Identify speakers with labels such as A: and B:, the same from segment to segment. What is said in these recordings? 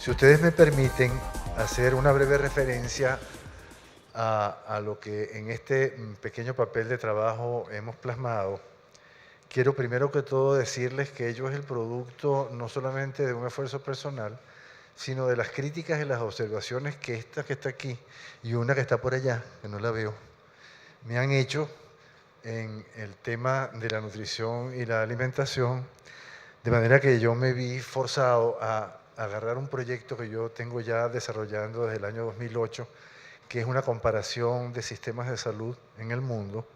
A: Si ustedes me permiten hacer una breve referencia a lo que en este pequeño papel de trabajo hemos plasmado, quiero primero que todo decirles que ello es el producto no solamente de un esfuerzo personal, sino de las críticas y las observaciones que esta que está aquí y una que está por allá, que no la veo, me han hecho en el tema de la nutrición y la alimentación, de manera que yo me vi forzado a agarrar un proyecto que yo tengo ya desarrollando desde el año 2008, que es una comparación de sistemas de salud en el mundo,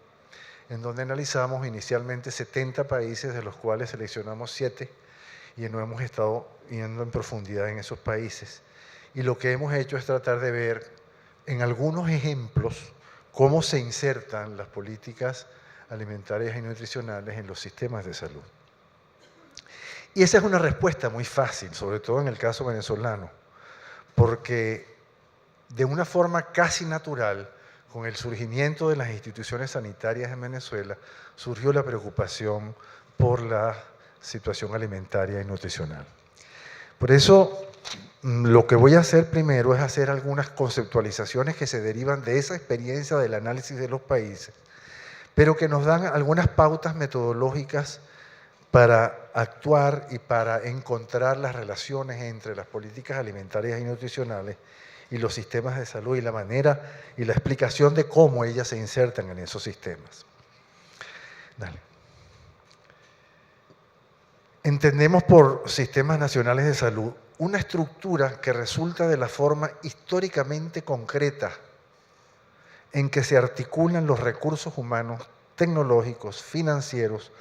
A: en donde analizamos inicialmente 70 países, de los cuales seleccionamos 7, y no hemos estado yendo en profundidad en esos países. Y lo que hemos hecho es tratar de ver en algunos ejemplos cómo se insertan las políticas alimentarias y nutricionales en los sistemas de salud. Y esa es una respuesta muy fácil, sobre todo en el caso venezolano, porque de una forma casi natural, con el surgimiento de las instituciones sanitarias en Venezuela, surgió la preocupación por la situación alimentaria y nutricional. Por eso, lo que voy a hacer primero es hacer algunas conceptualizaciones que se derivan de esa experiencia del análisis de los países, pero que nos dan algunas pautas metodológicas para actuar y para encontrar las relaciones entre las políticas alimentarias y nutricionales y los sistemas de salud y la manera y la explicación de cómo ellas se insertan en esos sistemas. Dale. Entendemos por sistemas nacionales de salud una estructura que resulta de la forma históricamente concreta en que se articulan los recursos humanos, tecnológicos, financieros,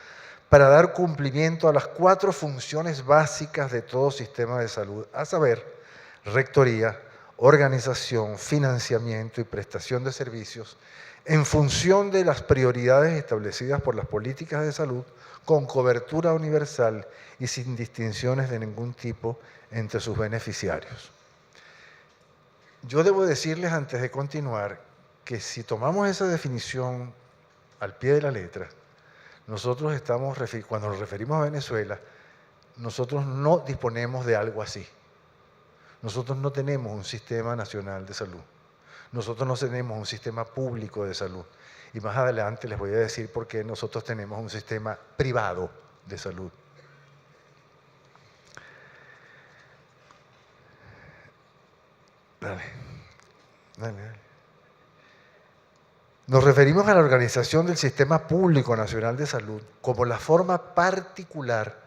A: para dar cumplimiento a las 4 funciones básicas de todo sistema de salud, a saber, rectoría, organización, financiamiento y prestación de servicios, en función de las prioridades establecidas por las políticas de salud, con cobertura universal y sin distinciones de ningún tipo entre sus beneficiarios. Yo debo decirles antes de continuar que si tomamos esa definición al pie de la letra, nosotros estamos, cuando nos referimos a Venezuela, nosotros no disponemos de algo así. Nosotros no tenemos un sistema nacional de salud. Nosotros no tenemos un sistema público de salud. Y más adelante les voy a decir por qué nosotros tenemos un sistema privado de salud. Dale. Nos referimos a la organización del Sistema Público Nacional de Salud como la forma particular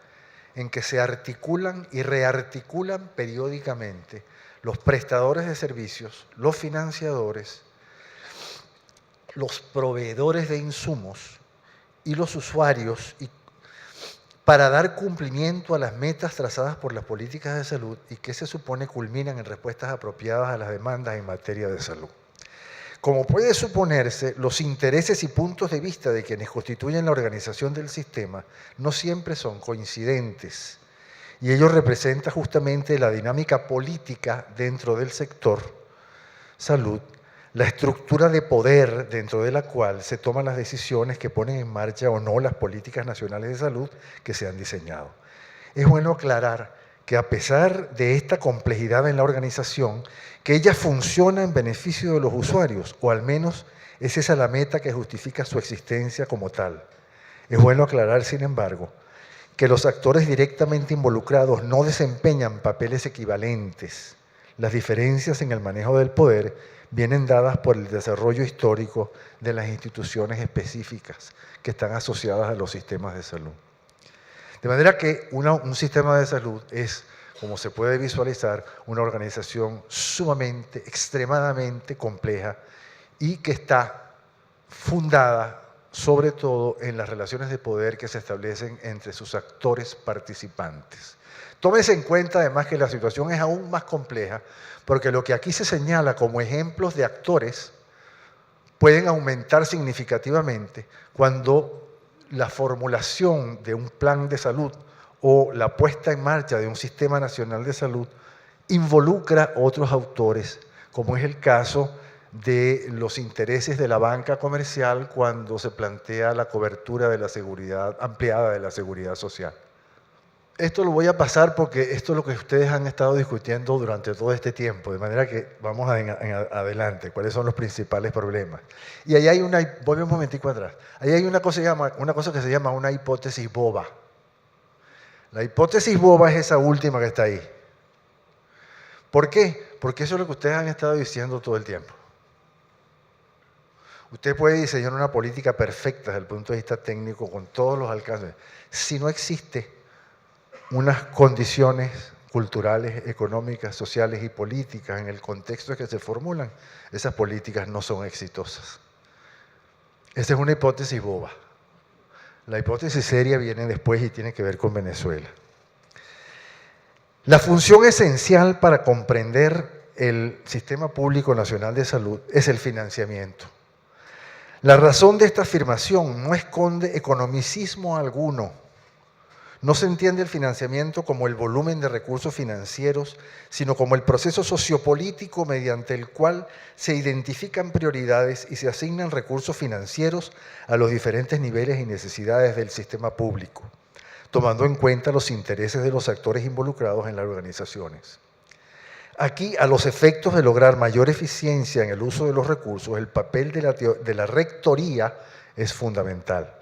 A: en que se articulan y rearticulan periódicamente los prestadores de servicios, los financiadores, los proveedores de insumos y los usuarios para dar cumplimiento a las metas trazadas por las políticas de salud y que se supone culminan en respuestas apropiadas a las demandas en materia de salud. Como puede suponerse, los intereses y puntos de vista de quienes constituyen la organización del sistema no siempre son coincidentes, y ello representa justamente la dinámica política dentro del sector salud, la estructura de poder dentro de la cual se toman las decisiones que ponen en marcha o no las políticas nacionales de salud que se han diseñado. Es bueno aclarar que a pesar de esta complejidad en la organización, que ella funciona en beneficio de los usuarios, o al menos es esa la meta que justifica su existencia como tal. Es bueno aclarar, sin embargo, que los actores directamente involucrados no desempeñan papeles equivalentes. Las diferencias en el manejo del poder vienen dadas por el desarrollo histórico de las instituciones específicas que están asociadas a los sistemas de salud. De manera que un sistema de salud es, como se puede visualizar, una organización sumamente, extremadamente compleja y que está fundada sobre todo en las relaciones de poder que se establecen entre sus actores participantes. Tómese en cuenta además que la situación es aún más compleja porque lo que aquí se señala como ejemplos de actores pueden aumentar significativamente cuando la formulación de un plan de salud o la puesta en marcha de un sistema nacional de salud involucra otros autores, como es el caso de los intereses de la banca comercial cuando se plantea la cobertura de la seguridad ampliada de la seguridad social. Esto lo voy a pasar porque esto es lo que ustedes han estado discutiendo durante todo este tiempo, de manera que vamos adelante, cuáles son los principales problemas. Y ahí hay una, voy un momentico atrás, ahí hay una cosa que se llama una hipótesis boba. La hipótesis boba es esa última que está ahí. ¿Por qué? Porque eso es lo que ustedes han estado diciendo todo el tiempo. Usted puede diseñar una política perfecta desde el punto de vista técnico con todos los alcances. Si no existe unas condiciones culturales, económicas, sociales y políticas en el contexto en que se formulan, esas políticas no son exitosas. Esa es una hipótesis boba. La hipótesis seria viene después y tiene que ver con Venezuela. La función esencial para comprender el Sistema Público Nacional de Salud es el financiamiento. La razón de esta afirmación no esconde economicismo alguno. No se entiende el financiamiento como el volumen de recursos financieros, sino como el proceso sociopolítico mediante el cual se identifican prioridades y se asignan recursos financieros a los diferentes niveles y necesidades del sistema público, tomando en cuenta los intereses de los actores involucrados en las organizaciones. Aquí, a los efectos de lograr mayor eficiencia en el uso de los recursos, el papel de la rectoría es fundamental.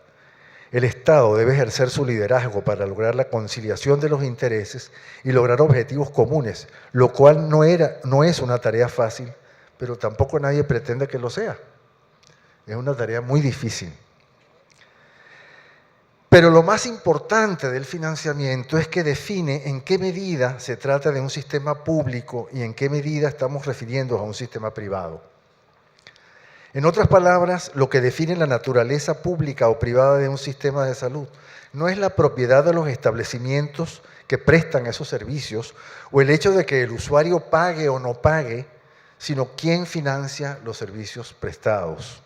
A: El Estado debe ejercer su liderazgo para lograr la conciliación de los intereses y lograr objetivos comunes, lo cual no es una tarea fácil, pero tampoco nadie pretende que lo sea. Es una tarea muy difícil. Pero lo más importante del financiamiento es que define en qué medida se trata de un sistema público y en qué medida estamos refiriéndonos a un sistema privado. En otras palabras, lo que define la naturaleza pública o privada de un sistema de salud no es la propiedad de los establecimientos que prestan esos servicios o el hecho de que el usuario pague o no pague, sino quién financia los servicios prestados.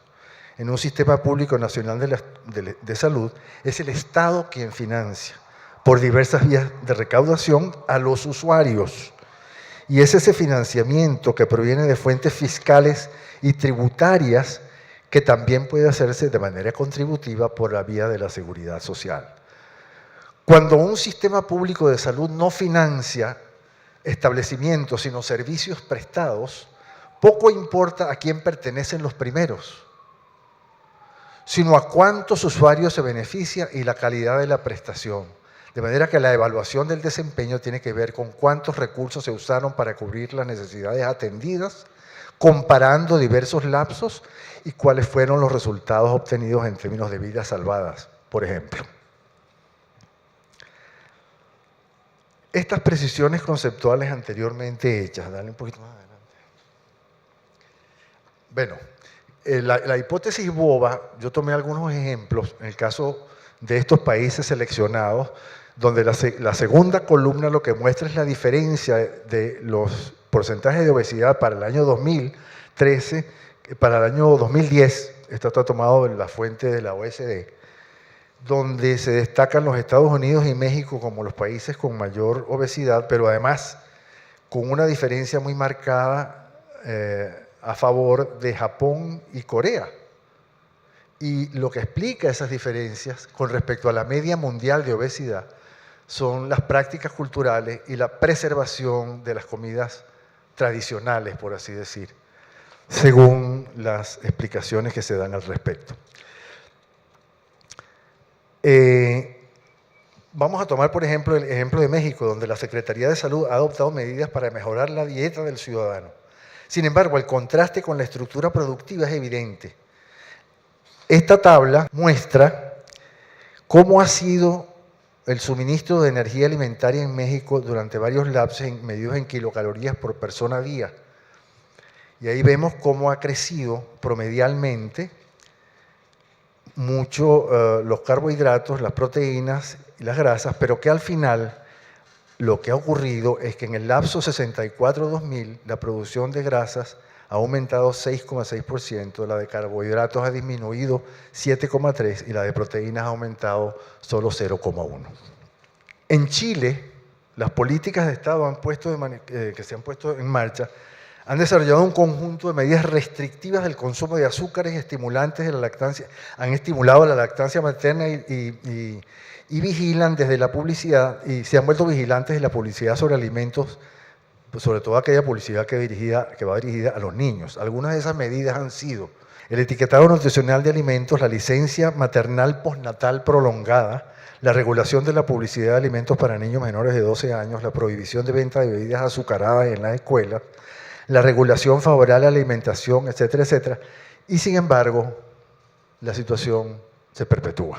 A: En un sistema público nacional de salud es el Estado quien financia por diversas vías de recaudación a los usuarios. Y es ese financiamiento que proviene de fuentes fiscales y tributarias que también puede hacerse de manera contributiva por la vía de la seguridad social. Cuando un sistema público de salud no financia establecimientos, sino servicios prestados, poco importa a quién pertenecen los primeros, sino a cuántos usuarios se beneficia y la calidad de la prestación. De manera que la evaluación del desempeño tiene que ver con cuántos recursos se usaron para cubrir las necesidades atendidas, comparando diversos lapsos y cuáles fueron los resultados obtenidos en términos de vidas salvadas, por ejemplo. Estas precisiones conceptuales anteriormente hechas, dale un poquito más adelante. Bueno, la hipótesis boba, yo tomé algunos ejemplos, en el caso de estos países seleccionados, donde la segunda columna lo que muestra es la diferencia de los porcentajes de obesidad para el año 2013, para el año 2010, esto está tomado de la fuente de la OSD, donde se destacan los Estados Unidos y México como los países con mayor obesidad, pero además con una diferencia muy marcada a favor de Japón y Corea. Y lo que explica esas diferencias con respecto a la media mundial de obesidad son las prácticas culturales y la preservación de las comidas tradicionales, por así decir, según las explicaciones que se dan al respecto. Vamos a tomar, por ejemplo, el ejemplo de México, donde la Secretaría de Salud ha adoptado medidas para mejorar la dieta del ciudadano. Sin embargo, el contraste con la estructura productiva es evidente. Esta tabla muestra cómo ha sido el suministro de energía alimentaria en México durante varios lapsos medidos en kilocalorías por persona día. Y ahí vemos cómo ha crecido promedialmente mucho los carbohidratos, las proteínas y las grasas, pero que al final lo que ha ocurrido es que en el lapso 64-2000 la producción de grasas ha aumentado 6,6%, la de carbohidratos ha disminuido 7,3% y la de proteínas ha aumentado solo 0,1%. En Chile, las políticas de Estado que se han puesto en marcha Han desarrollado un conjunto de medidas restrictivas del consumo de azúcares y estimulantes de la lactancia, han estimulado la lactancia materna y vigilan desde la publicidad, y se han vuelto vigilantes de la publicidad sobre alimentos, pues sobre todo aquella publicidad que va dirigida a los niños. Algunas de esas medidas han sido el etiquetado nutricional de alimentos, la licencia maternal postnatal prolongada, la regulación de la publicidad de alimentos para niños menores de 12 años, la prohibición de venta de bebidas azucaradas en las escuelas, la regulación favorable a la alimentación, etcétera, etcétera. Y sin embargo, la situación se perpetúa.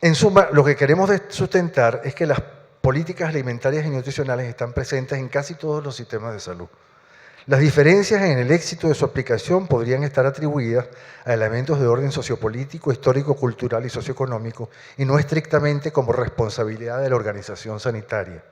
A: En suma, lo que queremos sustentar es que las políticas alimentarias y nutricionales están presentes en casi todos los sistemas de salud. Las diferencias en el éxito de su aplicación podrían estar atribuidas a elementos de orden sociopolítico, histórico, cultural y socioeconómico, y no estrictamente como responsabilidad de la organización sanitaria.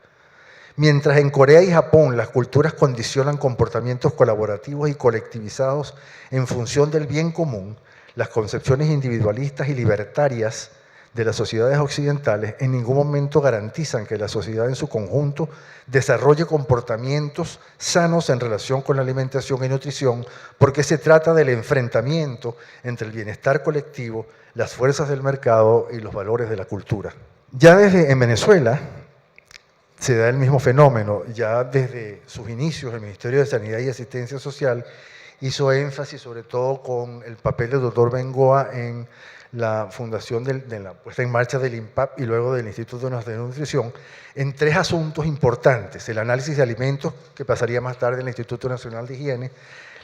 A: Mientras en Corea y Japón las culturas condicionan comportamientos colaborativos y colectivizados en función del bien común, las concepciones individualistas y libertarias de las sociedades occidentales en ningún momento garantizan que la sociedad en su conjunto desarrolle comportamientos sanos en relación con la alimentación y nutrición, porque se trata del enfrentamiento entre el bienestar colectivo, las fuerzas del mercado y los valores de la cultura. Ya desde en Venezuela se da el mismo fenómeno. Ya desde sus inicios el Ministerio de Sanidad y Asistencia Social hizo énfasis sobre todo con el papel del doctor Bengoa en la fundación de la puesta en marcha del INPAP y luego del Instituto Nacional de Nutrición, en tres asuntos importantes: el análisis de alimentos, que pasaría más tarde en el Instituto Nacional de Higiene,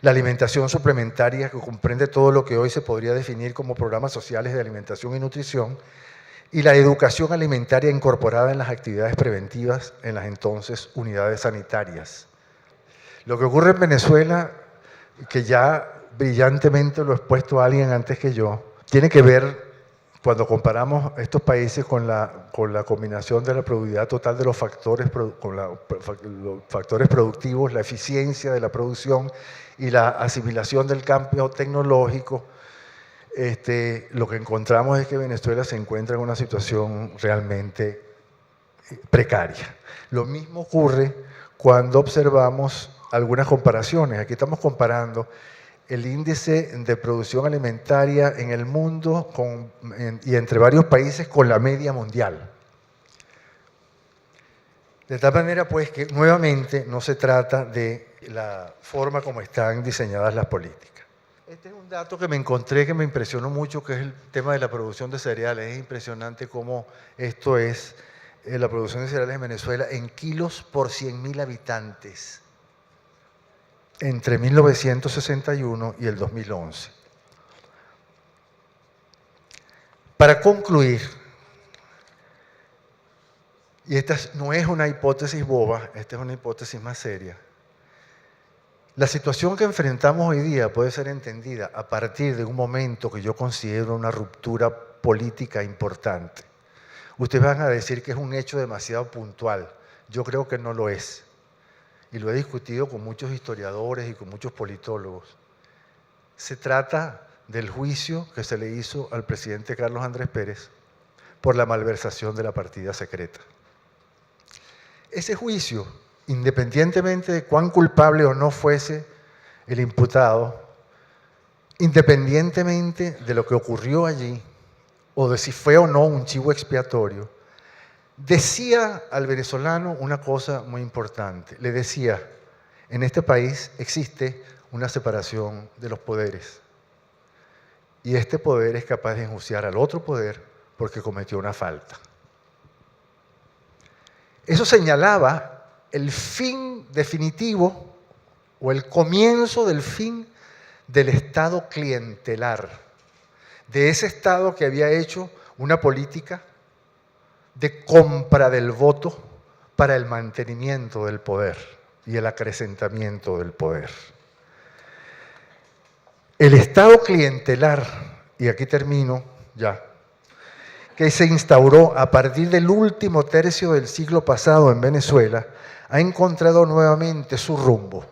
A: la alimentación suplementaria, que comprende todo lo que hoy se podría definir como programas sociales de alimentación y nutrición, y la educación alimentaria incorporada en las actividades preventivas en las entonces unidades sanitarias. Lo que ocurre en Venezuela, que ya brillantemente lo ha expuesto alguien antes que yo, tiene que ver, cuando comparamos estos países, con la combinación de la productividad total de los factores productivos, la eficiencia de la producción y la asimilación del cambio tecnológico. Lo que encontramos es que Venezuela se encuentra en una situación realmente precaria. Lo mismo ocurre cuando observamos algunas comparaciones. Aquí estamos comparando el índice de producción alimentaria en el mundo y entre varios países con la media mundial. De tal manera, pues, que nuevamente no se trata de la forma como están diseñadas las políticas. Este es un dato que me encontré que me impresionó mucho, que es el tema de la producción de cereales. Es impresionante cómo esto es la producción de cereales en Venezuela en kilos por 100.000 habitantes entre 1961 y el 2011. Para concluir, y esta no es una hipótesis boba, esta es una hipótesis más seria, la situación que enfrentamos hoy día puede ser entendida a partir de un momento que yo considero una ruptura política importante. Ustedes van a decir que es un hecho demasiado puntual. Yo creo que no lo es. Y lo he discutido con muchos historiadores y con muchos politólogos. Se trata del juicio que se le hizo al presidente Carlos Andrés Pérez por la malversación de la partida secreta. Ese juicio, independientemente de cuán culpable o no fuese el imputado, independientemente de lo que ocurrió allí, o de si fue o no un chivo expiatorio, decía al venezolano una cosa muy importante. Le decía: en este país existe una separación de los poderes, y este poder es capaz de enjuiciar al otro poder porque cometió una falta. Eso señalaba el fin definitivo o el comienzo del fin del Estado clientelar, de ese Estado que había hecho una política de compra del voto para el mantenimiento del poder y el acrecentamiento del poder. El Estado clientelar, y aquí termino ya, que se instauró a partir del último tercio del siglo pasado en Venezuela, ha encontrado nuevamente su rumbo.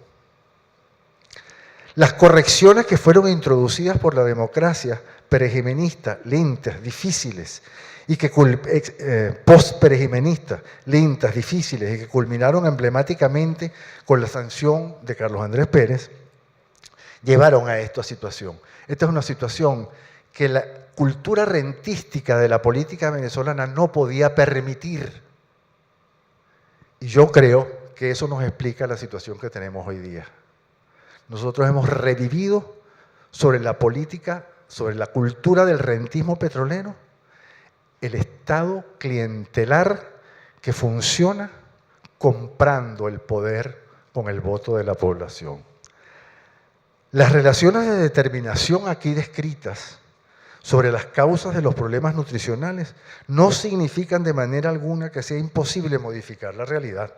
A: Las correcciones que fueron introducidas por la democracia prehegemonista, lentas, difíciles, y que post-perejimenistas, lentas, difíciles, y que culminaron emblemáticamente con la sanción de Carlos Andrés Pérez, llevaron a esta situación. Esta es una situación que la cultura rentística de la política venezolana no podía permitir. Y yo creo que eso nos explica la situación que tenemos hoy día. Nosotros hemos revivido sobre la política, sobre la cultura del rentismo petrolero, el Estado clientelar que funciona comprando el poder con el voto de la población. Las relaciones de determinación aquí descritas sobre las causas de los problemas nutricionales no significan de manera alguna que sea imposible modificar la realidad.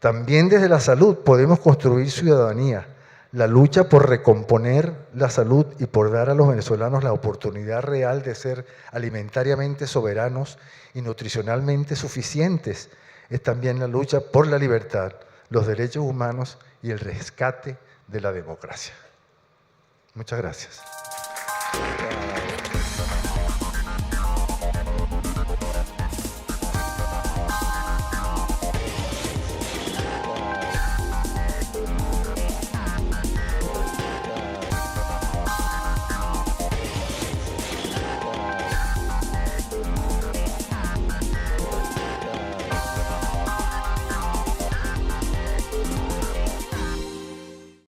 A: También desde la salud podemos construir ciudadanía, la lucha por recomponer la salud y por dar a los venezolanos la oportunidad real de ser alimentariamente soberanos y nutricionalmente suficientes. Es también la lucha por la libertad, los derechos humanos y el rescate de la democracia. Muchas gracias.